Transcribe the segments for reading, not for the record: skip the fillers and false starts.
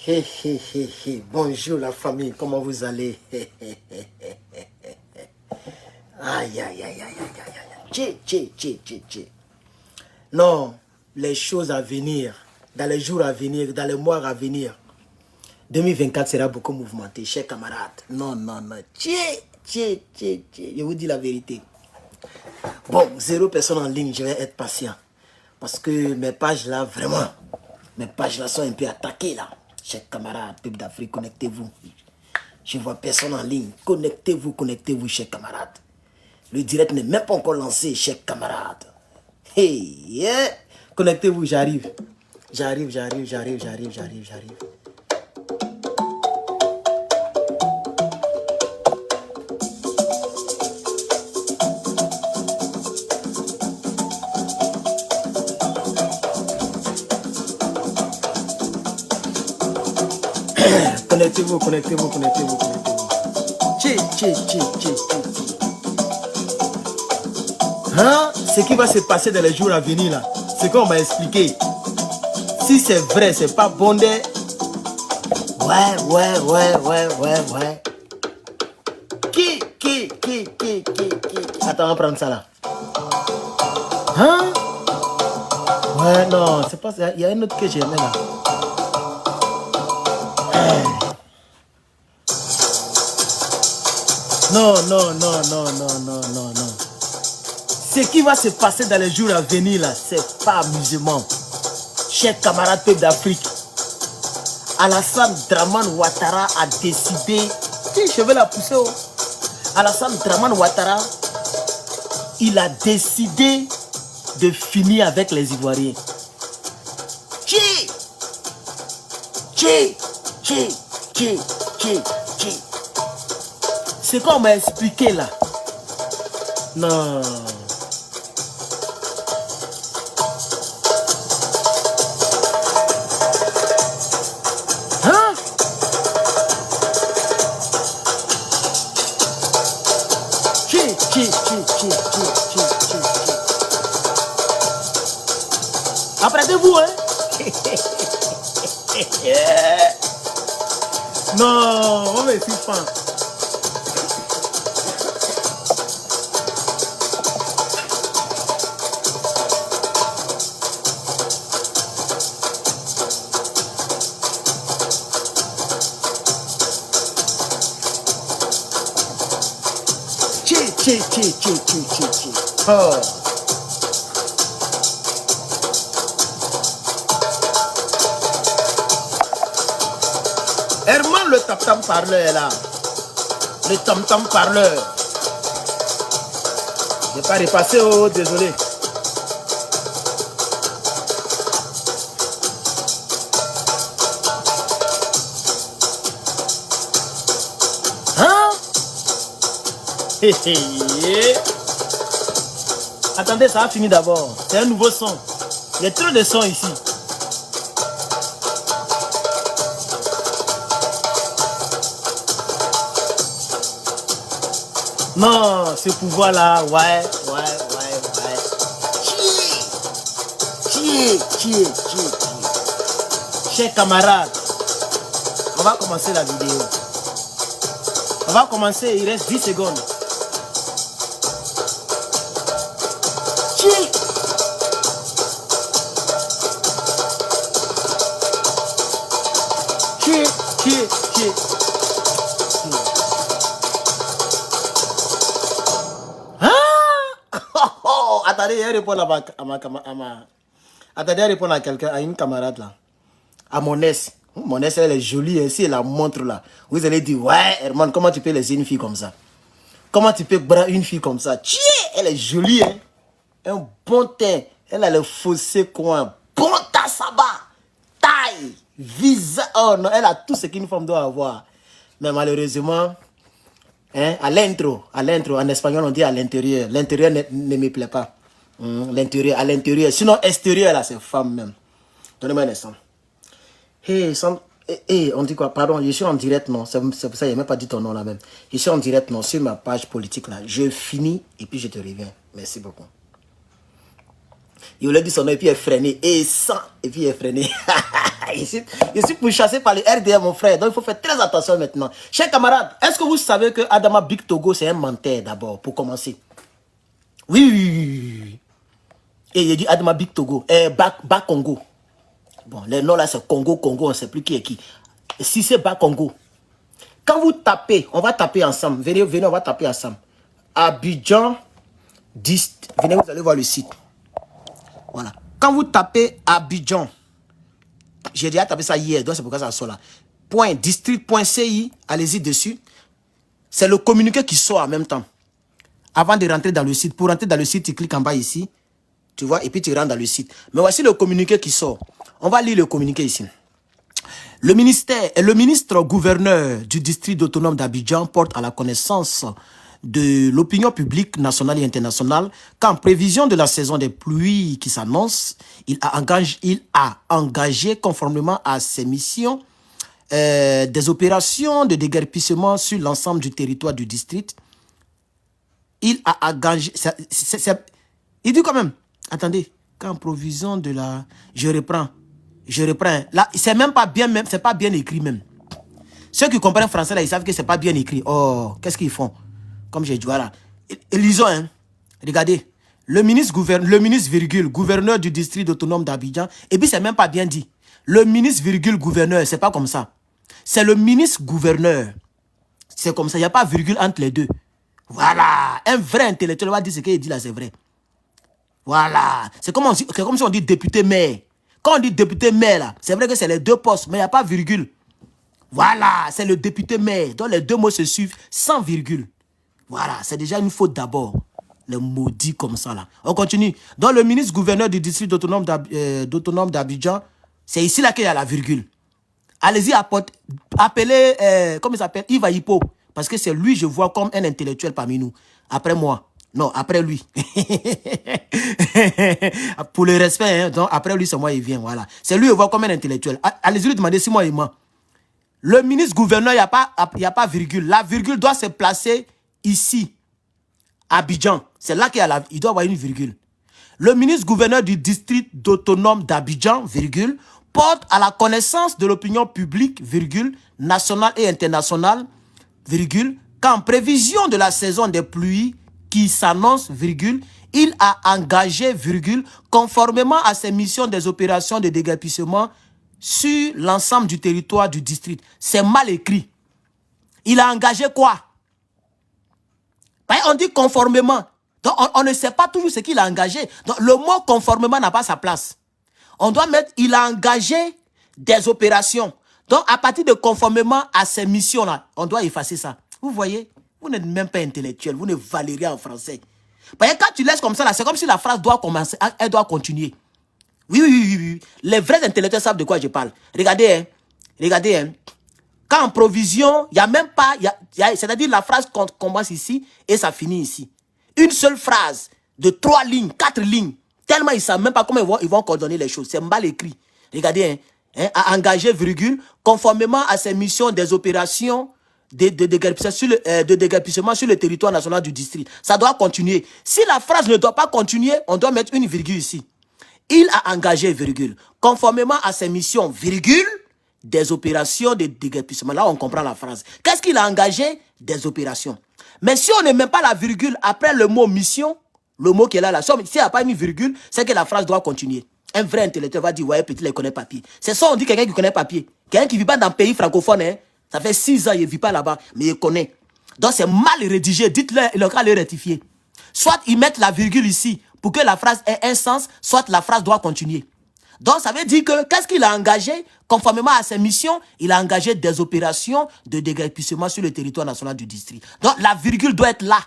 Hé, hé, hé, hé. Bonjour la famille, comment vous allez? Aïe, aïe, aïe, aïe, aïe, aïe, aïe. Non, les choses à venir, dans les jours à venir, dans les mois à venir, 2024 sera beaucoup mouvementé, chers camarades. Non, non, non. Je vous dis la vérité. Bon, 0 personne en ligne, je vais être patient. Parce que mes pages là, vraiment, mes pages là sont un peu attaquées là. Chers camarades, peuple d'Afrique, connectez-vous. Je vois personne en ligne. Connectez-vous, chers camarades. Le direct n'est même pas encore lancé, chers camarades. Hey, yeah. Connectez-vous, j'arrive. J'arrive. Connectez-vous. Hein? Ce qui va se passer dans les jours à venir là, c'est qu'on m'a expliqué. Si c'est vrai, c'est pas bondé. Ouais. Qui? Attends, on va prendre ça là. Hein? Ouais, non, c'est pas ça. Il y a un autre que j'aimais là. Non. Ce qui va se passer dans les jours à venir là, c'est pas amusement. Chers camarades peuple d'Afrique, Alassane Dramane Ouattara a décidé. Je vais la pousser. Alassane Dramane Ouattara, il a décidé de finir avec les Ivoiriens. C'est qu'on m'a expliqué là. Non. Hein? Apprêtez-vous, hein? Non, on me fait faim. Oh. Herman le tam-tam parleur là. Le tam-tam parleur. Je n'ai pas repassé, oh, désolé. Hein? Attendez, ça a fini d'abord. C'est un nouveau son. Il y a trop de sons ici. Non, ce pouvoir-là, ouais. Chers camarades, on va commencer la vidéo. On va commencer, il reste 10 secondes. Attendez, je réponds Attendez, répondre à quelqu'un, à une camarade là. À mon ex. Mon ex, elle est jolie, ainsi, elle la montre là. Vous allez dire, ouais, Herman, comment tu peux laisser une fille comme ça? Comment tu peux bras une fille comme ça? Elle est jolie, hein? Un bon teint. Elle a le fossé coin. Bon tassaba. Taille. Visage. Oh non, elle a tout ce qu'une femme doit avoir. Mais malheureusement, hein, à l'intro, en espagnol on dit à l'intérieur. L'intérieur ne me plaît pas. L'intérieur, à l'intérieur. Sinon, extérieur, là, c'est femme même. Donnez-moi un instant. On dit quoi? Pardon, je suis en direct, non. C'est pour ça que je n'ai même pas dit ton nom là même. Je suis en direct, non, sur ma page politique là. Je finis et puis je te reviens. Merci beaucoup. Il voulait dire son nom et puis il est freiné. Et sans, et puis il est freiné. je suis pourchassé par les RDR, mon frère. Donc il faut faire très attention maintenant. Chers camarades, est-ce que vous savez que Adama Big Togo, c'est un menteur d'abord, pour commencer? Oui. Et il dit Adama Big Togo, Bas Congo. Bon, les noms là, c'est Congo, on ne sait plus qui est qui. Si c'est Bas Congo. Quand vous tapez, on va taper ensemble. Venez, on va taper ensemble. Abidjan 10. Venez, vous allez voir le site. Voilà. Quand vous tapez Abidjan, j'ai déjà tapé ça hier, donc c'est pourquoi ça sort là. .district.ci, allez-y dessus. C'est le communiqué qui sort en même temps. Avant de rentrer dans le site. Pour rentrer dans le site, tu cliques en bas ici. Tu vois, et puis tu rentres dans le site. Mais voici le communiqué qui sort. On va lire le communiqué ici. Le ministre gouverneur du district autonome d'Abidjan porte à la connaissance de l'opinion publique nationale et internationale qu'en prévision de la saison des pluies qui s'annonce, il a engagé conformément à ses missions des opérations de déguerpissement sur l'ensemble du territoire du district. Il a engagé... il dit quand même, attendez, qu'en provision de la... Je reprends. Là, c'est même pas bien, c'est pas bien écrit même. Ceux qui comprennent français, là, ils savent que c'est pas bien écrit. Oh, qu'est-ce qu'ils font? Comme j'ai dit, voilà. Et lisons, hein. Regardez. Le ministre, gouverneur du district autonome d'Abidjan. Et puis, c'est même pas bien dit. Le ministre, gouverneur, c'est pas comme ça. C'est le ministre gouverneur. C'est comme ça. Il n'y a pas virgule entre les deux. Voilà. Un vrai intellectuel va dire ce qu'il dit là, c'est vrai. Voilà. C'est comme si on dit député maire. Quand on dit député maire, là, c'est vrai que c'est les deux postes, mais il n'y a pas virgule. Voilà, c'est le député maire. Donc les deux mots se suivent sans virgule. Voilà, c'est déjà une faute d'abord. Les maudits comme ça, là. On continue. Donc le ministre gouverneur du district autonome d'Abidjan, c'est ici là qu'il y a la virgule. Allez-y, appelez, comment il s'appelle, Yves Hippo. Parce que c'est lui, je vois comme un intellectuel parmi nous. Après moi. Non, après lui. Pour le respect, hein, donc après lui, c'est moi, il vient, voilà. C'est lui, je vois comme un intellectuel. Allez-y lui demander si moi, il ment. Le ministre gouverneur, il n'y a pas virgule. La virgule doit se placer ici, Abidjan. C'est là il doit y avoir une virgule. Le ministre gouverneur du district autonome d'Abidjan, virgule, porte à la connaissance de l'opinion publique, virgule, nationale et internationale, virgule, qu'en prévision de la saison des pluies qui s'annonce, virgule, il a engagé, virgule, conformément à ses missions des opérations de déguerpissement sur l'ensemble du territoire du district. C'est mal écrit. Il a engagé quoi? On dit conformément. Donc on ne sait pas toujours ce qu'il a engagé. Donc le mot conformément n'a pas sa place. On doit mettre, il a engagé des opérations. Donc à partir de conformément à ces missions-là, on doit effacer ça. Vous voyez? Vous n'êtes même pas intellectuel, vous ne valez rien en français. Parce que quand tu laisses comme ça, c'est comme si la phrase doit commencer, elle doit continuer. Oui. Les vrais intellectuels savent de quoi je parle. Regardez, hein. Quand en provision, il n'y a même pas, c'est-à-dire la phrase commence ici et ça finit ici. Une seule phrase de 3 lignes, 4 lignes. Tellement ils ne savent même pas comment ils vont coordonner les choses. C'est mal écrit. Regardez, hein, à engager, virgule, conformément à ses missions des opérations de déguerpissement sur le territoire national du district. Ça doit continuer. Si la phrase ne doit pas continuer, on doit mettre une virgule ici. Il a engagé, virgule, conformément à ses missions, virgule, des opérations de déguerpissement. Là, on comprend la phrase. Qu'est-ce qu'il a engagé? Des opérations. Mais si on ne met pas la virgule après le mot mission, le mot qui est là, s'il n'y a pas une virgule, c'est que la phrase doit continuer. Un vrai intellectuel va dire, ouais, petit, il connaît papier. C'est ça, on dit quelqu'un qui connaît papier. Quelqu'un qui ne vit pas dans un pays francophone, hein. Ça fait 6 ans, il ne vit pas là-bas, mais il connaît. Donc, c'est mal rédigé. Dites-le, il aura le rectifier. Soit ils mettent la virgule ici pour que la phrase ait un sens, soit la phrase doit continuer. Donc, ça veut dire que, qu'est-ce qu'il a engagé? Conformément à ses missions, il a engagé des opérations de déguerpissement sur le territoire national du district. Donc, la virgule doit être là.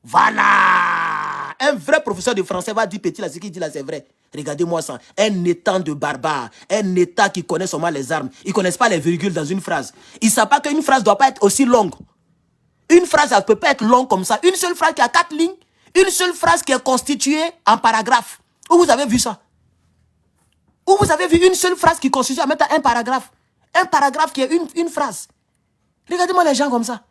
Voilà. Un vrai professeur de français va dire, petit, là, ce qu'il dit là, c'est vrai. Regardez-moi ça. Un état de barbare. Un état qui connaît seulement les armes. Ils ne connaissent pas les virgules dans une phrase. Ils ne savent pas qu'une phrase ne doit pas être aussi longue. Une phrase, elle ne peut pas être longue comme ça. Une seule phrase qui a 4 lignes. Une seule phrase qui est constituée en paragraphe. Où vous avez vu ça? Où vous avez vu une seule phrase qui constitue à mettre un paragraphe? Un paragraphe qui est une phrase. Regardez-moi les gens comme ça.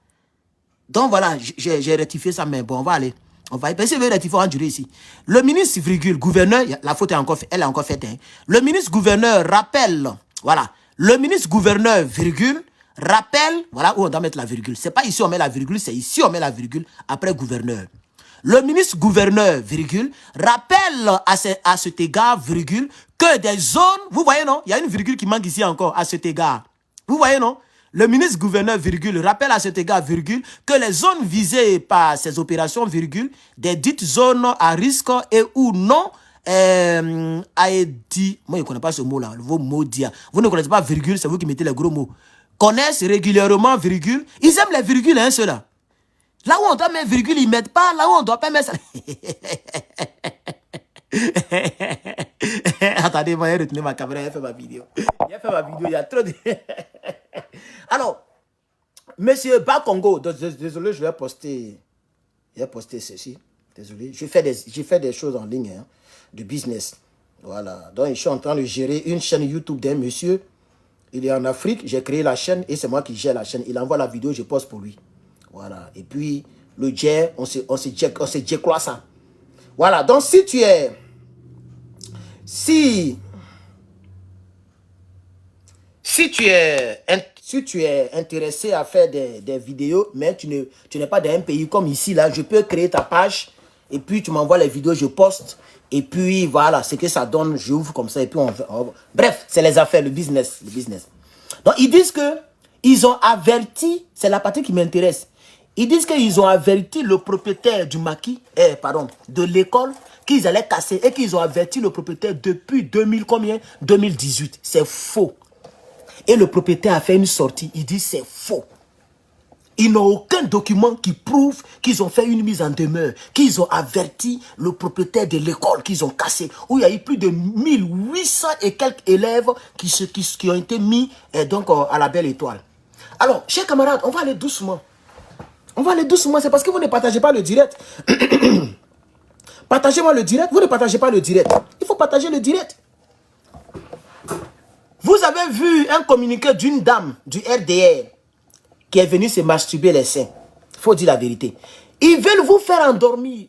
Donc voilà, j'ai rectifié ça, mais bon, on va aller. On va y passer, il faut endurer ici. Le ministre, virgule, gouverneur, la faute est encore faite, elle est encore faite. Hein. Le ministre gouverneur rappelle, voilà, le ministre gouverneur, virgule, rappelle, voilà où on doit mettre la virgule. C'est pas ici on met la virgule, c'est ici on met la virgule après gouverneur. Le ministre gouverneur, virgule, rappelle à cet égard, virgule, que des zones, vous voyez non, il y a une virgule qui manque ici encore, à cet égard. Vous voyez non? Le ministre gouverneur, virgule, rappelle à cet égard, virgule, que les zones visées par ces opérations, virgule, des dites zones à risque et ou non, a dit, moi je ne connais pas ce mot-là, vos mots dire. Vous ne connaissez pas virgule, c'est vous qui mettez les gros mots. Connaissent régulièrement, virgule, ils aiment les virgules, hein, ceux-là. Là où on doit mettre virgule, ils ne mettent pas, là où on ne doit pas mettre ça. Attendez, moi, j'ai retenu ma caméra, j'ai fait ma vidéo. J'ai fait ma vidéo, il y a trop de... Alors, monsieur Bakongo, désolé, je vais poster ceci. Désolé, j'ai fait des choses en ligne, hein, de business. Voilà, donc je suis en train de gérer une chaîne YouTube d'un monsieur. Il est en Afrique, j'ai créé la chaîne et c'est moi qui gère la chaîne. Il envoie la vidéo, je poste pour lui. Voilà, et puis le jet, on se quoi ça. Voilà, donc si tu es... Si tu es intéressé à faire des vidéos, mais tu n'es pas dans un pays comme ici, là, je peux créer ta page, et puis tu m'envoies les vidéos, je poste, et puis voilà, ce que ça donne, j'ouvre comme ça, et puis bref, c'est les affaires, le business. Donc, ils disent que ils ont averti, c'est la partie qui m'intéresse, ils disent qu'ils ont averti le propriétaire du maquis, de l'école, qu'ils allaient casser, et qu'ils ont averti le propriétaire depuis 2018. C'est faux. Et le propriétaire a fait une sortie, il dit c'est faux. Ils n'ont aucun document qui prouve qu'ils ont fait une mise en demeure, qu'ils ont averti le propriétaire de l'école qu'ils ont cassé, où il y a eu plus de 1800 et quelques élèves qui ont été mis donc à la belle étoile. Alors, chers camarades, on va aller doucement. On va aller doucement, c'est parce que vous ne partagez pas le direct. Partagez-moi le direct, vous ne partagez pas le direct. Il faut partager le direct. Vous avez vu un communiqué d'une dame du RDR qui est venue se masturber les seins. Il faut dire la vérité. Ils veulent vous faire endormir.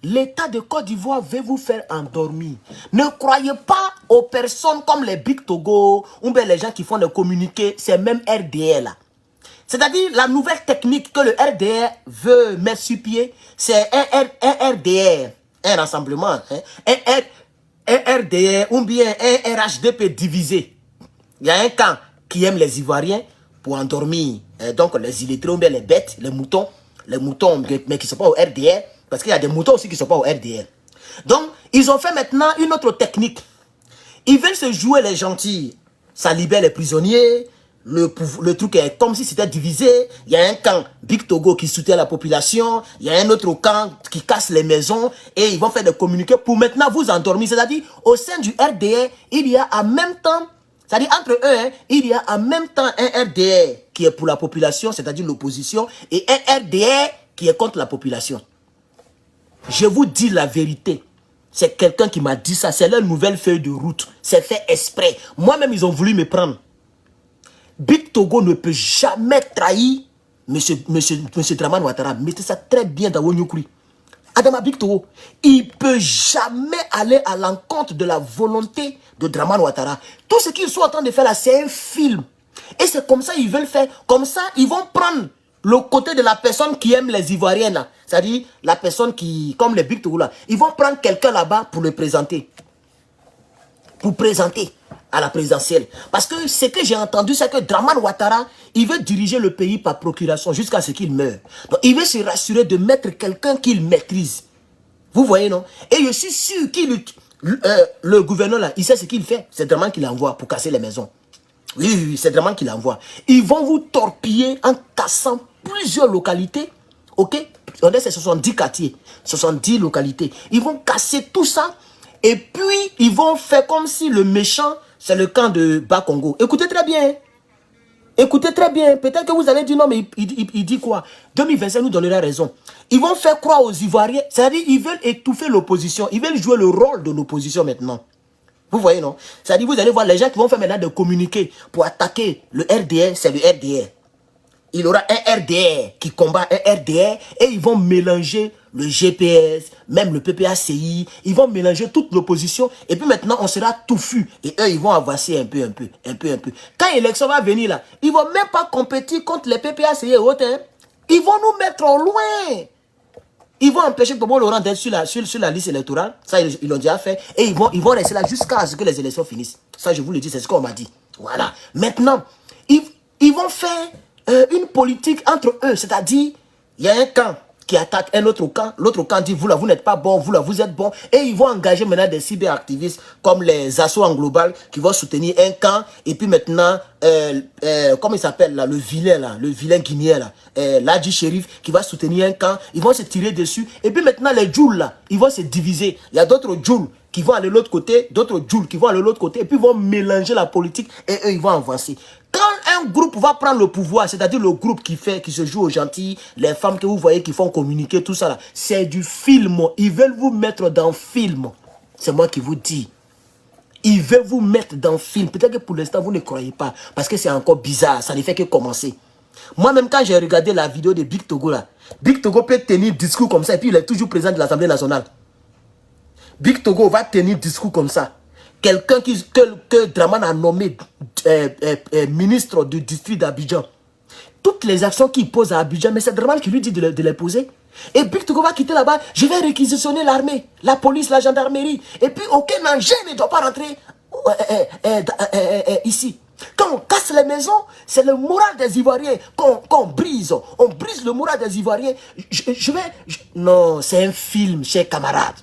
L'État de Côte d'Ivoire veut vous faire endormir. Ne croyez pas aux personnes comme les Big Togo ou bien les gens qui font des communiqués, ces mêmes RDR là. C'est-à-dire la nouvelle technique que le RDR veut mettre sur pied, c'est un RDR, un rassemblement, hein, un RDR ou bien un RHDP divisé. Il y a un camp qui aime les Ivoiriens pour endormir donc les illettrés ou bien les bêtes, les moutons mais qui ne sont pas au RDR, parce qu'il y a des moutons aussi qui ne sont pas au RDR. Donc, ils ont fait maintenant une autre technique. Ils veulent se jouer les gentils. Ça libère les prisonniers. Le truc est comme si c'était divisé. Il y a un camp Big Togo qui soutient la population. Il y a un autre camp qui casse les maisons. Et ils vont faire des communiqués pour maintenant vous endormir. C'est-à-dire, au sein du RDR, il y a en même temps, c'est-à-dire entre eux, hein, il y a en même temps un RDR qui est pour la population, c'est-à-dire l'opposition, et un RDR qui est contre la population. Je vous dis la vérité. C'est quelqu'un qui m'a dit ça. C'est leur nouvelle feuille de route. C'est fait exprès. Moi-même, ils ont voulu me prendre. Big Togo ne peut jamais trahir monsieur Dramane Ouattara. Mettez ça très bien dans vos Nyukuri. Adama Big Togo, il ne peut jamais aller à l'encontre de la volonté de Dramane Ouattara. Tout ce qu'ils sont en train de faire là, c'est un film. Et c'est comme ça qu'ils veulent faire. Comme ça, ils vont prendre le côté de la personne qui aime les Ivoiriennes. C'est-à-dire la personne qui, comme les Big Togo là, ils vont prendre quelqu'un là-bas pour le présenter. Pour présenter à la présidentielle. Parce que ce que j'ai entendu, c'est que Dramane Ouattara, il veut diriger le pays par procuration jusqu'à ce qu'il meure. Donc, il veut se rassurer de mettre quelqu'un qu'il maîtrise. Vous voyez, non? Et je suis sûr qu'il le gouverneur, là, il sait ce qu'il fait. C'est Dramane qui l'envoie pour casser les maisons. Oui, c'est Dramane qui l'envoie. Ils vont vous torpiller en cassant plusieurs localités. Ok? On dit c'est 70 quartiers, 70 localités. Ils vont casser tout ça. Et puis, ils vont faire comme si le méchant, c'est le camp de Bakongo. Écoutez très bien. Écoutez très bien. Peut-être que vous allez dire non, mais il dit quoi? 2025 nous donnera raison. Ils vont faire croire aux Ivoiriens. C'est-à-dire, ils veulent étouffer l'opposition. Ils veulent jouer le rôle de l'opposition maintenant. Vous voyez, non? C'est-à-dire, vous allez voir les gens qui vont faire maintenant de communiquer pour attaquer le RDR, c'est le RDR. Il y aura un RDR qui combat un RDR et ils vont mélanger le GPS, même le PPACI. Ils vont mélanger toute l'opposition. Et puis maintenant, on sera touffu. Et eux, ils vont avancer un peu. Quand l'élection va venir là, ils ne vont même pas compétir contre les PPACI et autres. Hein. Ils vont nous mettre au loin. Ils vont empêcher Bobo Laurent d'être sur la liste électorale. Ça, ils l'ont déjà fait. Et ils vont rester là jusqu'à ce que les élections finissent. Ça, je vous le dis, c'est ce qu'on m'a dit. Voilà. Maintenant, ils vont faire une politique entre eux. C'est-à-dire, il y a un camp qui attaque un autre camp. L'autre camp dit, vous là, vous n'êtes pas bon. Vous là, vous êtes bon. Et ils vont engager maintenant des cyberactivistes comme les assauts en global qui vont soutenir un camp. Et puis maintenant, comment il s'appelle là, le vilain guinéen là, l'Adji Shérif qui va soutenir un camp. Ils vont se tirer dessus. Et puis maintenant, les Djouls là, ils vont se diviser. Il y a d'autres Djouls qui vont aller de l'autre côté, d'autres Djouls qui vont aller de l'autre côté. Et puis ils vont mélanger la politique et eux, ils vont avancer. Quand un groupe va prendre le pouvoir, c'est-à-dire le groupe qui se joue aux gentils, les femmes que vous voyez qui font communiquer, tout ça là, c'est du film. Ils veulent vous mettre dans le film. C'est moi qui vous dis. Ils veulent vous mettre dans le film. Peut-être que pour l'instant, vous ne croyez pas. Parce que c'est encore bizarre. Ça ne fait que commencer. Moi-même, quand j'ai regardé la vidéo de Big Togo là, Big Togo peut tenir un discours comme ça et puis il est toujours président de l'Assemblée nationale. Big Togo va tenir un discours comme ça. Quelqu'un que Draman a nommé ministre du district d'Abidjan. Toutes les actions qu'il pose à Abidjan, mais c'est Draman qui lui dit de les poser. Et Big Togo va quitter là-bas. Je vais réquisitionner l'armée, la police, la gendarmerie. Et puis aucun engin ne doit pas rentrer ici. Quand on casse les maisons, c'est le moral des Ivoiriens qu'on brise. On brise le moral des Ivoiriens. Non, c'est un film, chers camarades.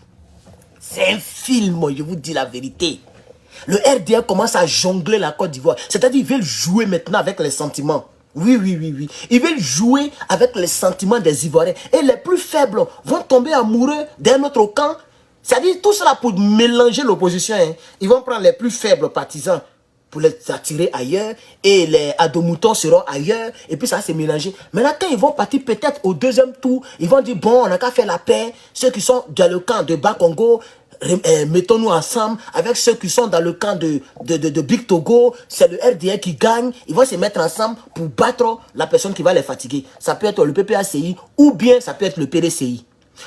C'est un film, je vous dis la vérité. Le RDA commence à jongler la Côte d'Ivoire. C'est-à-dire qu'ils veulent jouer maintenant avec les sentiments. Oui. Ils veulent jouer avec les sentiments des Ivoiriens. Et les plus faibles vont tomber amoureux d'un autre camp. C'est-à-dire tout cela pour mélanger l'opposition. Hein. Ils vont prendre les plus faibles partisans pour les attirer ailleurs. Et les adomoutons seront ailleurs. Et puis ça va se mélanger. Maintenant, quand ils vont partir peut-être au deuxième tour, ils vont dire, bon, on n'a qu'à faire la paix. Ceux qui sont dans le camp de Bas-Congo, mettons-nous ensemble avec ceux qui sont dans le camp de Big Togo. C'est le RDA qui gagne. Ils vont se mettre ensemble pour battre la personne qui va les fatiguer. Ça peut être le PPACI ou bien ça peut être le PDCI.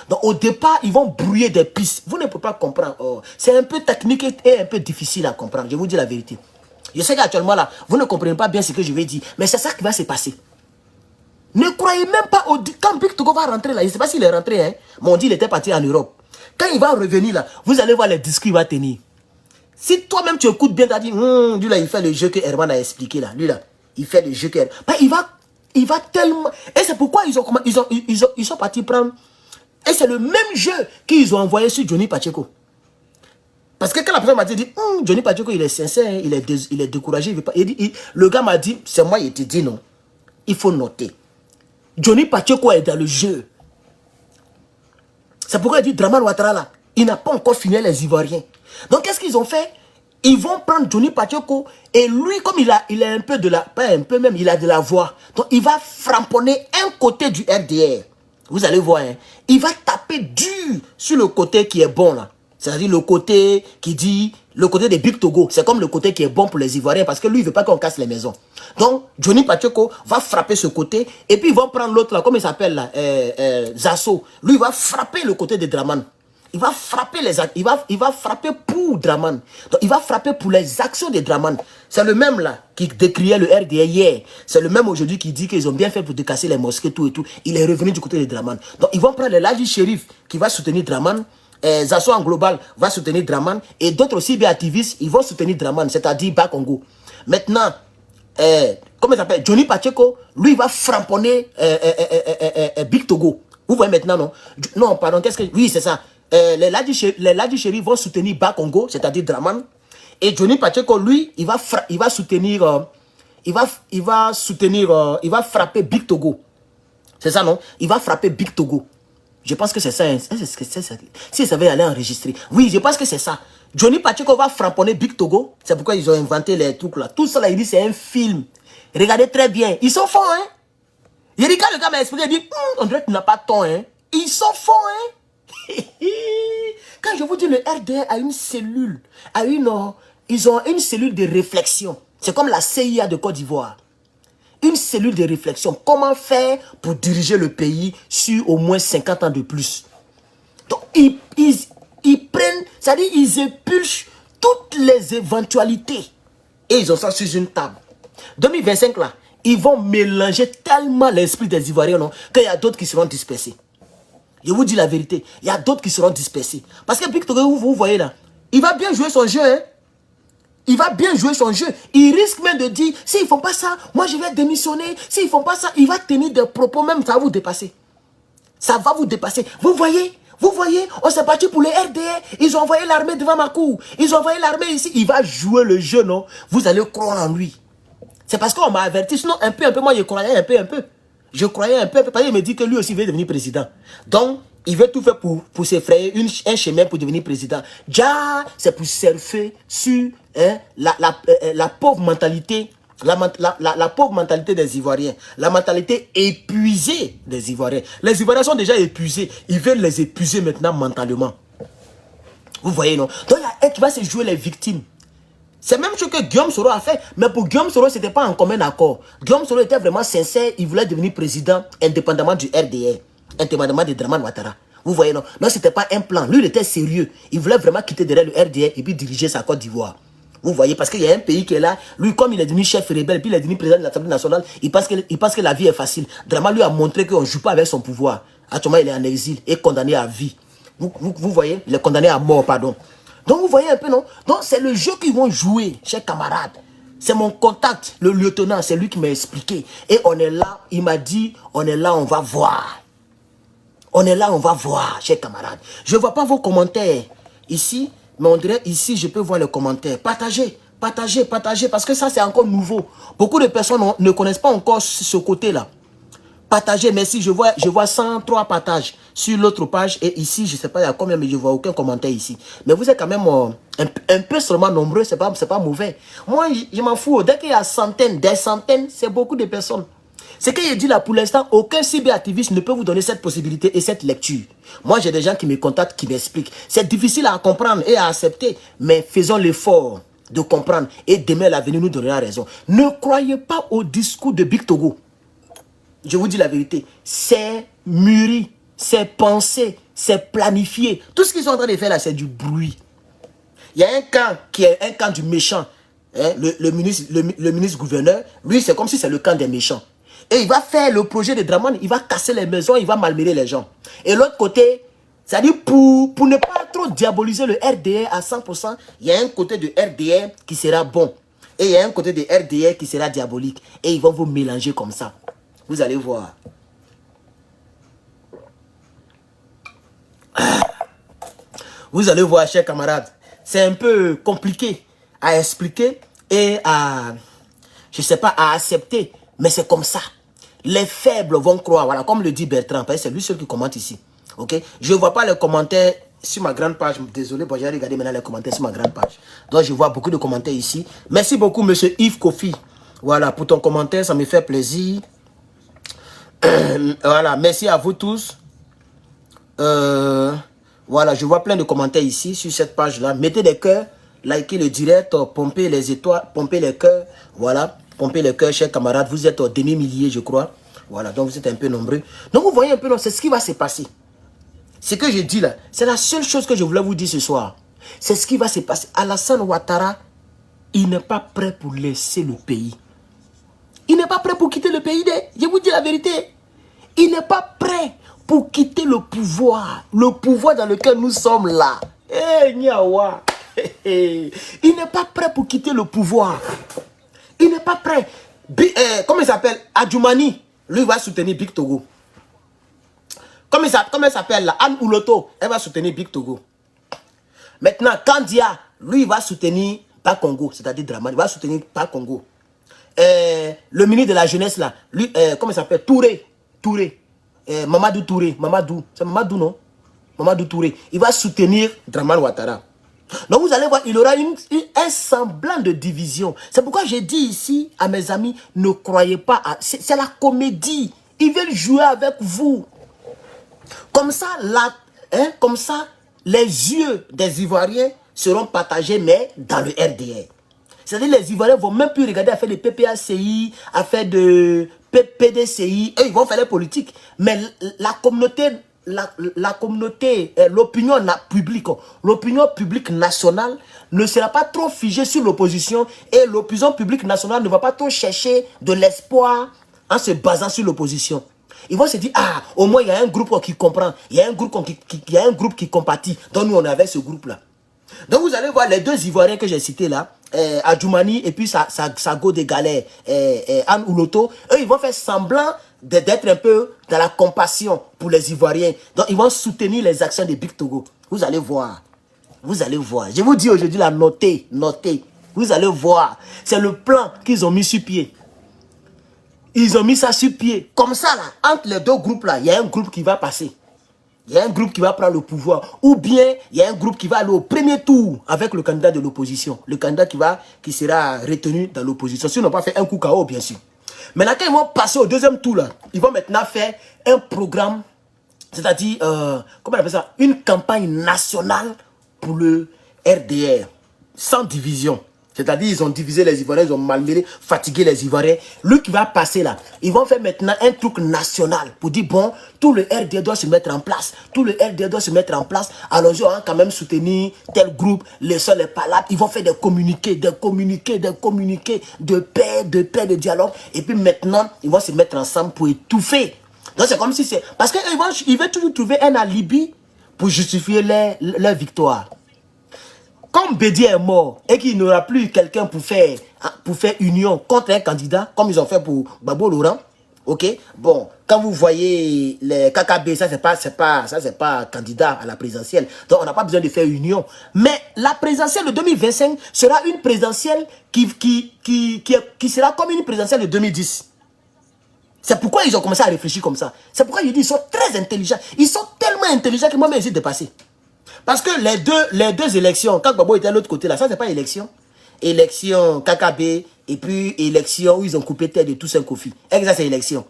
Donc au départ, ils vont brouiller des pistes. Vous ne pouvez pas comprendre. Oh, c'est un peu technique et un peu difficile à comprendre. Je vous dis la vérité. Je sais qu'actuellement là, vous ne comprenez pas bien ce que je vais dire. Mais c'est ça qui va se passer. Ne croyez même pas quand Big Togo va rentrer là. Je ne sais pas s'il est rentré. Hein. Mais on dit qu'il était parti en Europe. Quand il va revenir là, vous allez voir les discours qu'il va tenir. Si toi-même tu écoutes bien, tu as dit, lui là, il fait le jeu que Herman a expliqué là. Lui là, il fait le jeu que il va tellement... Et c'est pourquoi ils sont partis prendre... Et c'est le même jeu qu'ils ont envoyé sur Johnny Pacheco. Parce que quand la personne m'a dit, Johnny Pacheco, il est sincère, il est découragé. Il veut pas. Le gars m'a dit, c'est moi, il te dit non. Il faut noter. Johnny Pacheco est dans le jeu. C'est pourquoi il dit Draman Ouattara là, il n'a pas encore fini les Ivoiriens. Donc qu'est-ce qu'ils ont fait? Ils vont prendre Johnny Pacheco et lui, comme il a un peu de la, pas un peu même, il a de la voix. Donc il va framponner un côté du RDR. Vous allez voir, hein, il va taper dur sur le côté qui est bon là. C'est-à-dire le côté qui dit, le côté des Big Togo. C'est comme le côté qui est bon pour les Ivoiriens parce que lui, il ne veut pas qu'on casse les maisons. Donc, Johnny Pacheco va frapper ce côté et puis ils vont prendre l'autre là, comment il s'appelle là, Zasso. Lui, il va frapper le côté de Draman. Il va frapper il va frapper pour Draman. Donc, il va frapper pour les actions de Draman. C'est le même là qui décriait le RDA hier. C'est le même aujourd'hui qui dit qu'ils ont bien fait pour décasser les mosquées, tout et tout. Il est revenu du côté de Draman. Donc, ils vont prendre l'Adji Shérif qui va soutenir Draman. Zasso en global va soutenir Draman. Et d'autres cyberactivistes, ils vont soutenir Draman, c'est-à-dire Bas-Congo. Maintenant, comment il s'appelle? Johnny Pacheco, lui, il va framponner Big Togo. Vous voyez maintenant, non? Non, pardon, qu'est-ce que... Oui, c'est ça. Les Ladji Chéri vont soutenir Bas-Congo, c'est-à-dire Draman. Et Johnny Pacheco, lui, il va soutenir... il va frapper Big Togo. C'est ça, non? Il va frapper Big Togo. Je pense que c'est ça. Hein. Si ça veut aller enregistrer. Oui, je pense que c'est ça. Johnny Pacheco va framponner Big Togo. C'est pourquoi ils ont inventé les trucs là. Tout ça là, il dit c'est un film. Regardez très bien. Ils sont forts, hein. Il dit quand le gars m'a expliqué, il dit, on dirait que tu n'as pas tort, hein. Ils sont forts, hein. Quand je vous dis le RDR a une cellule, ils ont une cellule de réflexion. C'est comme la CIA de Côte d'Ivoire. Une cellule de réflexion. Comment faire pour diriger le pays sur au moins 50 ans de plus? Donc, ils prennent, c'est-à-dire, ils épulchent toutes les éventualités. Et ils ont ça sur une table. 2025, là, ils vont mélanger tellement l'esprit des Ivoiriens, non, qu'il y a d'autres qui seront dispersés. Je vous dis la vérité, il y a d'autres qui seront dispersés. Parce que Big Togo, vous voyez là, il va bien jouer son jeu, hein. Il va bien jouer son jeu. Il risque même de dire, s'ils ne font pas ça, moi je vais démissionner. S'ils ne font pas ça, il va tenir des propos, même ça va vous dépasser. Ça va vous dépasser. Vous voyez, on s'est battu pour les RDR. Ils ont envoyé l'armée devant ma cour. Ils ont envoyé l'armée ici. Il va jouer le jeu, non? Vous allez croire en lui. C'est parce qu'on m'a averti. Sinon, un peu, moi je croyais un peu. Je croyais un peu, parce qu'il me dit que lui aussi veut devenir président. Donc, il veut tout faire pour s'effrayer un chemin pour devenir président. Déjà, c'est pour surfer sur la pauvre mentalité, la pauvre mentalité des Ivoiriens, la mentalité épuisée des Ivoiriens. Les Ivoiriens sont déjà épuisés. Ils veulent les épuiser maintenant mentalement. Vous voyez, non? Donc, il y a un qui va se jouer les victimes. C'est même ce que Guillaume Soro a fait. Mais pour Guillaume Soro, ce n'était pas en commun accord. Guillaume Soro était vraiment sincère. Il voulait devenir président indépendamment du RDR. Indépendamment de Dramane Ouattara. Vous voyez, non? Non, ce n'était pas un plan. Lui, il était sérieux. Il voulait vraiment quitter derrière le RDR et puis diriger sa Côte d'Ivoire. Vous voyez, parce qu'il y a un pays qui est là. Lui, comme il est devenu chef rebelle, puis il est devenu président de l'Assemblée nationale, il pense que la vie est facile. Dramane lui a montré qu'on ne joue pas avec son pouvoir. Actuellement, il est en exil et condamné à vie. Vous voyez? Il est condamné à mort, pardon. Donc vous voyez un peu, non? Donc c'est le jeu qu'ils vont jouer, chers camarades. C'est mon contact, le lieutenant, c'est lui qui m'a expliqué. Et on est là, il m'a dit, on est là, on va voir. On est là, on va voir, chers camarades. Je ne vois pas vos commentaires ici, mais on dirait ici, je peux voir les commentaires. Partagez, parce que ça c'est encore nouveau. Beaucoup de personnes ne connaissent pas encore ce côté-là. Partagez, merci, je vois 103 partages sur l'autre page. Et ici, je ne sais pas il y a combien, mais je ne vois aucun commentaire ici. Mais vous êtes quand même un peu seulement nombreux, ce n'est pas mauvais. Moi, je m'en fous. Dès qu'il y a des centaines, c'est beaucoup de personnes. Ce que je dis là, pour l'instant, aucun cyberactiviste ne peut vous donner cette possibilité et cette lecture. Moi, j'ai des gens qui me contactent, qui m'expliquent. C'est difficile à comprendre et à accepter, mais faisons l'effort de comprendre. Et demain, l'avenir nous donnera raison. Ne croyez pas au discours de Big Togo. Je vous dis la vérité, c'est mûri, c'est pensé, c'est planifié. Tout ce qu'ils sont en train de faire là, c'est du bruit. Il y a un camp qui est un camp du méchant. Hein, le ministre gouverneur, lui, c'est comme si c'est le camp des méchants. Et il va faire le projet de Dramane, il va casser les maisons, il va malmener les gens. Et l'autre côté, c'est-à-dire pour ne pas trop diaboliser le RDR à 100%, il y a un côté de RDR qui sera bon. Et il y a un côté de RDR qui sera diabolique. Et ils vont vous mélanger comme ça. Vous allez voir. Vous allez voir, chers camarades. C'est un peu compliqué à expliquer et à, je sais pas, à accepter. Mais c'est comme ça. Les faibles vont croire. Voilà, comme le dit Bertrand. Parce que c'est lui seul qui commente ici. Ok? Je ne vois pas les commentaires sur ma grande page. Désolé, bon, j'ai regardé maintenant les commentaires sur ma grande page. Donc, je vois beaucoup de commentaires ici. Merci beaucoup, monsieur Yves Kofi. Voilà, pour ton commentaire, ça me fait plaisir. Voilà, merci à vous tous. Voilà, je vois plein de commentaires ici sur cette page-là. Mettez des cœurs, likez le direct, pompez les étoiles, pompez les cœurs. Voilà, pompez les cœurs, chers camarades. Vous êtes au demi-millier, je crois. Voilà, donc vous êtes un peu nombreux. Donc vous voyez un peu, c'est ce qui va se passer. Ce que je dis là, c'est la seule chose que je voulais vous dire ce soir. C'est ce qui va se passer. Alassane Ouattara, il n'est pas prêt pour laisser le pays. Il n'est pas prêt pour quitter le pays. Je vous dis la vérité. Il n'est pas prêt pour quitter le pouvoir. Le pouvoir dans lequel nous sommes là. Nyawa. Il n'est pas prêt pour quitter le pouvoir. Il n'est pas prêt. Comment il s'appelle? Adjoumani. Lui va soutenir Big Togo. Comment elle s'appelle là? Anne Ouloto. Elle va soutenir Big Togo. Maintenant, Kandia, lui va soutenir Pas Congo. C'est-à-dire Dramane. Il va soutenir Pas Congo. Le ministre de la jeunesse là, lui, comment il s'appelle? Touré. Mamadou Touré. C'est Mamadou, non? Mamadou Touré. Il va soutenir Dramane Ouattara. Donc vous allez voir, il aura un semblant de division. C'est pourquoi j'ai dit ici à mes amis, ne croyez pas à... C'est la comédie. Ils veulent jouer avec vous. Comme ça, les yeux des Ivoiriens seront partagés, mais dans le RDR. C'est-à-dire les Ivoiriens ne vont même plus regarder à faire des PPACI, à faire de PDCI. Eux, ils vont faire les politiques. Mais la communauté la communauté, l'opinion publique nationale ne sera pas trop figée sur l'opposition et l'opinion publique nationale ne va pas trop chercher de l'espoir en se basant sur l'opposition. Ils vont se dire, ah, au moins il y a un groupe qui comprend, il y a un groupe qui compatit. Donc nous on avait ce groupe-là. Donc vous allez voir les deux Ivoiriens que j'ai cités là, Adjoumani et puis Sago de Galère, Anne Ouloto, eux ils vont faire semblant d'être un peu dans la compassion pour les Ivoiriens. Donc ils vont soutenir les actions de Big Togo. Vous allez voir. Vous allez voir. Je vous dis aujourd'hui là, notez. Vous allez voir. C'est le plan qu'ils ont mis sur pied. Ils ont mis ça sur pied. Comme ça là, entre les deux groupes là, il y a un groupe qui va passer. Il y a un groupe qui va prendre le pouvoir. Ou bien, il y a un groupe qui va aller au premier tour avec le candidat de l'opposition. Le candidat qui sera retenu dans l'opposition. S'ils n'ont pas fait un coup KO, bien sûr. Maintenant, quand ils vont passer au deuxième tour, là, ils vont maintenant faire un programme, c'est-à-dire, comment on appelle ça, une campagne nationale pour le RDR, sans division. C'est-à-dire, ils ont divisé les Ivoiriens, ils ont malmené, fatigué les Ivoiriens. Lui qui va passer là, ils vont faire maintenant un truc national pour dire, bon, tout le RDR doit se mettre en place. Tout le RDR doit se mettre en place. Alors, ils vont quand même soutenir tel groupe, les seuls, les palates. Ils vont faire des communiqués de paix, de dialogue. Et puis maintenant, ils vont se mettre ensemble pour étouffer. Donc, c'est comme si c'est... Parce qu'ils veulent toujours trouver un alibi pour justifier leur victoire. Comme Bédié est mort et qu'il n'y aura plus quelqu'un pour faire union contre un candidat, comme ils ont fait pour Gbagbo Laurent, ok, bon, quand vous voyez les KKB, ça c'est pas candidat à la présidentielle, donc on n'a pas besoin de faire union. Mais la présidentielle de 2025 sera une présidentielle qui sera comme une présidentielle de 2010. C'est pourquoi ils ont commencé à réfléchir comme ça. C'est pourquoi ils disent qu'ils sont très intelligents. Ils sont tellement intelligents que moi-même, j'hésite de passer. Parce que les deux élections, quand Gbagbo était à l'autre côté là, ça c'est pas élection. Élection KKB et puis élection où ils ont coupé tête de Toussaint Kofi. Et ça c'est élection.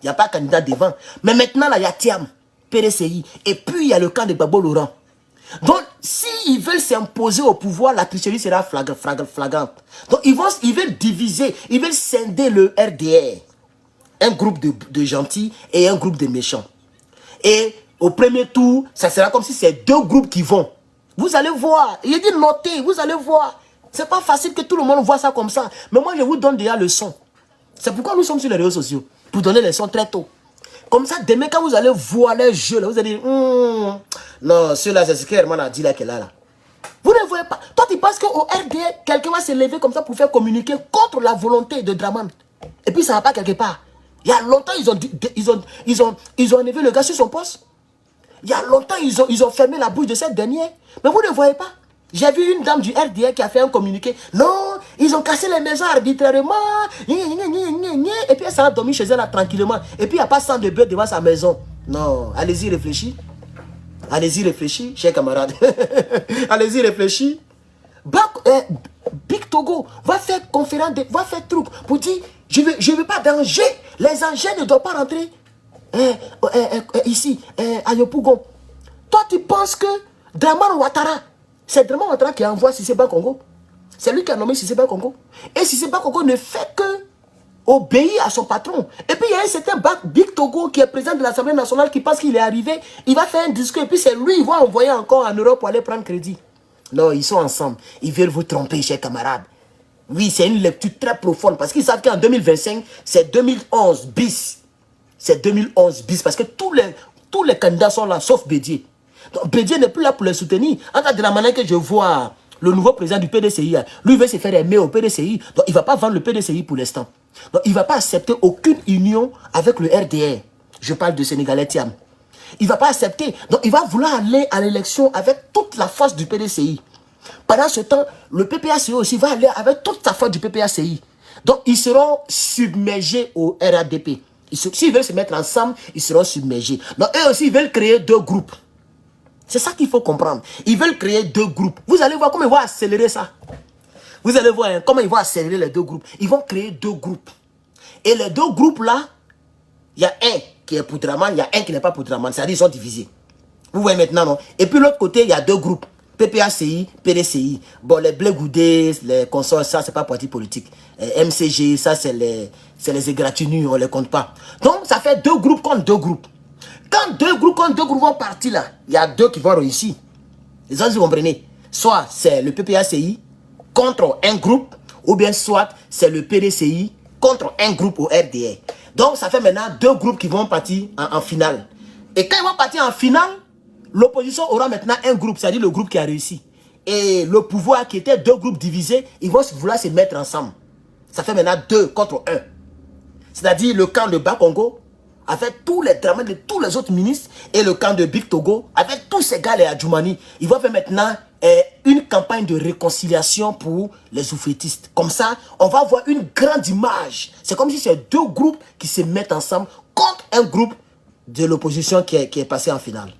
Il n'y a pas candidat devant. Mais maintenant là, il y a Thiam, PDCI. Et puis il y a le camp de Gbagbo Laurent. Donc s'ils veulent s'imposer au pouvoir, la tricherie sera flagrante. Donc ils veulent diviser, ils veulent scinder le RDR. Un groupe de gentils et un groupe de méchants. Et au premier tour, ça sera comme si c'est deux groupes qui vont. Vous allez voir. Il dit notez, vous allez voir. C'est pas facile que tout le monde voit ça comme ça. Mais moi, je vous donne déjà le son. C'est pourquoi nous sommes sur les réseaux sociaux. Pour donner les sons très tôt. Comme ça, demain, quand vous allez voir les jeux, là, vous allez dire, non, celui-là, c'est ce que Herman a dit là, qu'elle a là. Vous ne voyez pas. Toi, tu penses qu'au RDR, quelqu'un va se lever comme ça pour faire communiquer contre la volonté de Draman. Et puis, ça ne va pas quelque part. Il y a longtemps, ils ont enlevé le gars sur son poste. Il y a longtemps, ils ont fermé la bouche de cette dernière. Mais vous ne voyez pas. J'ai vu une dame du RDR qui a fait un communiqué. Non, ils ont cassé les maisons arbitrairement. Et puis elle s'est endormie chez elle là, tranquillement. Et puis il n'y a pas sang de bœuf devant sa maison. Non, allez-y réfléchir. Allez-y réfléchir, chers camarades. Allez-y réfléchir. Big Togo va faire conférence, va faire truc pour dire, je ne veux pas danger. Les engins ne doivent pas rentrer. Ici, à Yopougon. Toi, tu penses que Draman Ouattara, c'est Draman Ouattara qui envoie Siseba Congo. C'est lui qui a nommé Siseba Congo. Et Siseba Congo ne fait que obéir à son patron. Et puis, il y a un certain Big Togo qui est président de l'Assemblée nationale qui pense qu'il est arrivé. Il va faire un discours et puis c'est lui, il va envoyer encore en Europe pour aller prendre crédit. Non, ils sont ensemble. Ils veulent vous tromper, chers camarades. Oui, c'est une lecture très profonde parce qu'ils savent qu'en 2025, c'est 2011 bis. C'est 2011 bis parce que tous les candidats sont là, sauf Bédié. Donc Bédié n'est plus là pour les soutenir. En cas de la manière que je vois le nouveau président du PDCI, lui veut se faire aimer au PDCI. Donc il ne va pas vendre le PDCI pour l'instant. Donc il ne va pas accepter aucune union avec le RDR. Je parle de Sénégalais Thiam. Il ne va pas accepter. Donc il va vouloir aller à l'élection avec toute la force du PDCI. Pendant ce temps, le PPACI aussi va aller avec toute sa force du PPACI. Donc ils seront submergés au RADP. S'ils veulent se mettre ensemble, ils seront submergés. Donc eux aussi, ils veulent créer deux groupes. C'est ça qu'il faut comprendre. Ils veulent créer deux groupes. Vous allez voir comment ils vont accélérer ça. Vous allez voir comment ils vont accélérer les deux groupes. Ils vont créer deux groupes. Et les deux groupes-là, il y a un qui est pour Draman, il y a un qui n'est pas pour Draman. C'est-à-dire qu'ils sont divisés. Vous voyez maintenant, non? Et puis l'autre côté, il y a deux groupes. PPACI, PDCI. Bon, les Blé Goudé, les consorts, ça, c'est pas parti politique. MCG, ça, c'est les égratignures, on les compte pas. Donc, ça fait deux groupes contre deux groupes. Quand deux groupes vont partir là, il y a deux qui vont réussir. Vous comprenez? Soit c'est le PPACI contre un groupe, ou bien soit c'est le PDCI contre un groupe au RDR. Donc ça fait maintenant deux groupes qui vont partir en finale. Et quand ils vont partir en finale, l'opposition aura maintenant un groupe, c'est-à-dire le groupe qui a réussi. Et le pouvoir qui était deux groupes divisés, ils vont vouloir se mettre ensemble. Ça fait maintenant 2 contre 1. C'est-à-dire le camp de Bas-Congo, avec tous les drames de tous les autres ministres, et le camp de Big Togo, avec tous ces gars, les Adjoumani, ils vont faire maintenant une campagne de réconciliation pour les oufétistes. Comme ça, on va avoir une grande image. C'est comme si c'est deux groupes qui se mettent ensemble contre un groupe de l'opposition qui est passé en finale.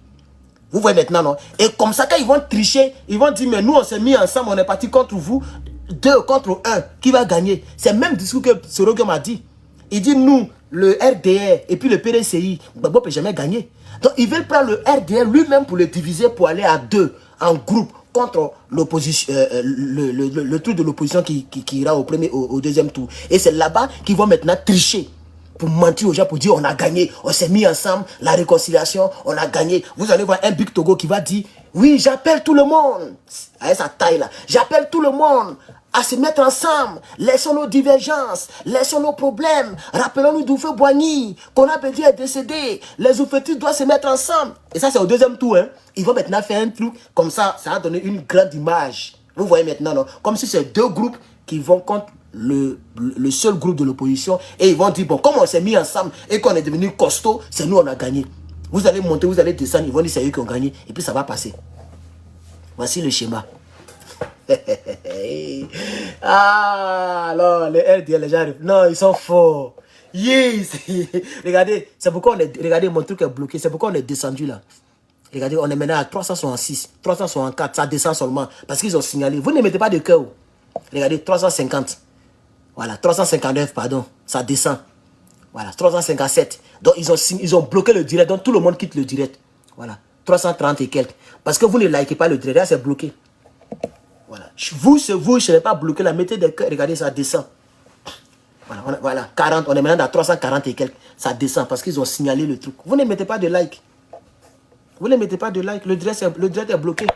Vous voyez maintenant, non? Et comme ça, quand ils vont tricher, ils vont dire, mais nous, on s'est mis ensemble, on est parti contre vous, 2 contre 1, qui va gagner? C'est le même discours que Sorogo m'a dit. Il dit, nous, le RDR et puis le PDCI, Gbagbo ne peut jamais gagner. Donc, ils veulent prendre le RDR lui-même pour le diviser, pour aller à 2, en groupe, contre l'opposition, le truc de l'opposition qui ira au deuxième tour. Et c'est là-bas qu'ils vont maintenant tricher, pour mentir aux gens, pour dire on a gagné, on s'est mis ensemble, la réconciliation, on a gagné. Vous allez voir un Big Togo qui va dire, oui, j'appelle tout le monde, avec sa taille là, j'appelle tout le monde à se mettre ensemble, laissons nos divergences, laissons nos problèmes, rappelons-nous d'Oufé Boigny, qu'on a perdu est décédé, les oufétistes doivent se mettre ensemble. Et ça c'est au deuxième tour, hein. Ils vont maintenant faire un truc, comme ça va donner une grande image. Vous voyez maintenant, non? Comme si c'est deux groupes qui vont contre le seul groupe de l'opposition, et ils vont dire, bon, comme on s'est mis ensemble et qu'on est devenu costaud, c'est nous on a gagné. Vous allez monter, vous allez descendre, ils vont dire c'est eux qui ont gagné, et puis ça va passer. Voici le schéma. Ah, alors, les RDL, les gens, non, ils sont forts. Yes. Regardez, c'est pourquoi regardez, mon truc est bloqué, c'est pourquoi on est descendu là. Regardez, on est maintenant à 366, 364, ça descend seulement, parce qu'ils ont signalé. Vous ne mettez pas de cœur. Regardez, 350. Voilà, 359, pardon, ça descend. Voilà, 357. Donc, ils ont bloqué le direct, donc tout le monde quitte le direct. Voilà, 330 et quelques. Parce que vous ne likez pas le direct, là, c'est bloqué. Voilà, vous, je n'ai pas bloqué, la mettez des cœurs, regardez, ça descend. Voilà, voilà, 40, on est maintenant à 340 et quelques. Ça descend parce qu'ils ont signalé le truc. Vous ne mettez pas de like. Vous ne mettez pas de like, le direct est bloqué.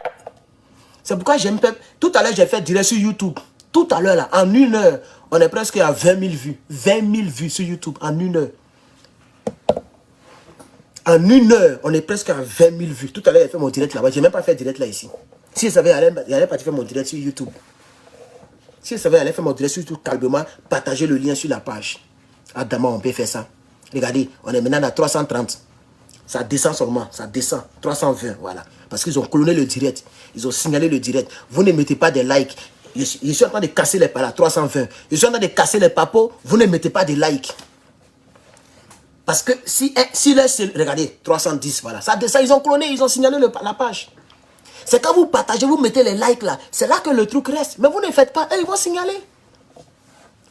C'est pourquoi j'aime pas. Tout à l'heure, j'ai fait direct sur YouTube. Tout à l'heure, là, en 1 heure, on est presque à 20 000 vues. 20 000 vues sur YouTube en 1 heure. En 1 heure, on est presque à 20 000 vues. Tout à l'heure, j'ai fait mon direct là-bas. Je n'ai même pas fait direct là ici. Si je savais, j'allais pas faire mon direct sur YouTube. Si je savais, j'allais faire mon direct sur YouTube calmement, partager le lien sur la page. Adama, on peut faire ça. Regardez, on est maintenant à 330. Ça descend seulement, ça descend. 320, voilà. Parce qu'ils ont cloné le direct. Ils ont signalé le direct. Vous ne mettez pas de like. Je suis en train de casser les palas, 320. Je suis en train de casser les papos. Vous ne mettez pas de like. Parce que si regardez, 310, voilà. Ça descend, ils ont cloné, ils ont signalé la page. C'est quand vous partagez, vous mettez les likes là. C'est là que le truc reste. Mais vous ne faites pas, et ils vont signaler.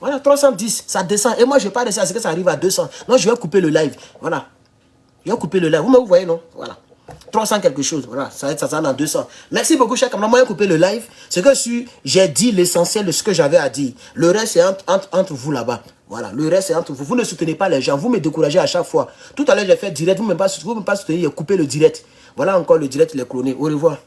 Voilà, 310, ça descend. Et moi, je ne vais pas rester à ce que ça arrive à 200. Non, je vais couper le live. Voilà. Je vais couper le live. Vous voyez, non? Voilà. 300 quelque chose. Voilà. Ça sera dans 200. Merci beaucoup, cher camarade. Moi, j'ai coupé le live. C'est que j'ai dit l'essentiel de ce que j'avais à dire. Le reste, c'est entre vous là-bas. Voilà. Le reste, c'est entre vous. Vous ne soutenez pas les gens. Vous me découragez à chaque fois. Tout à l'heure, j'ai fait direct. Vous ne me pas soutenir. J'ai coupé le direct. Voilà encore le direct, il est cloné. Au revoir.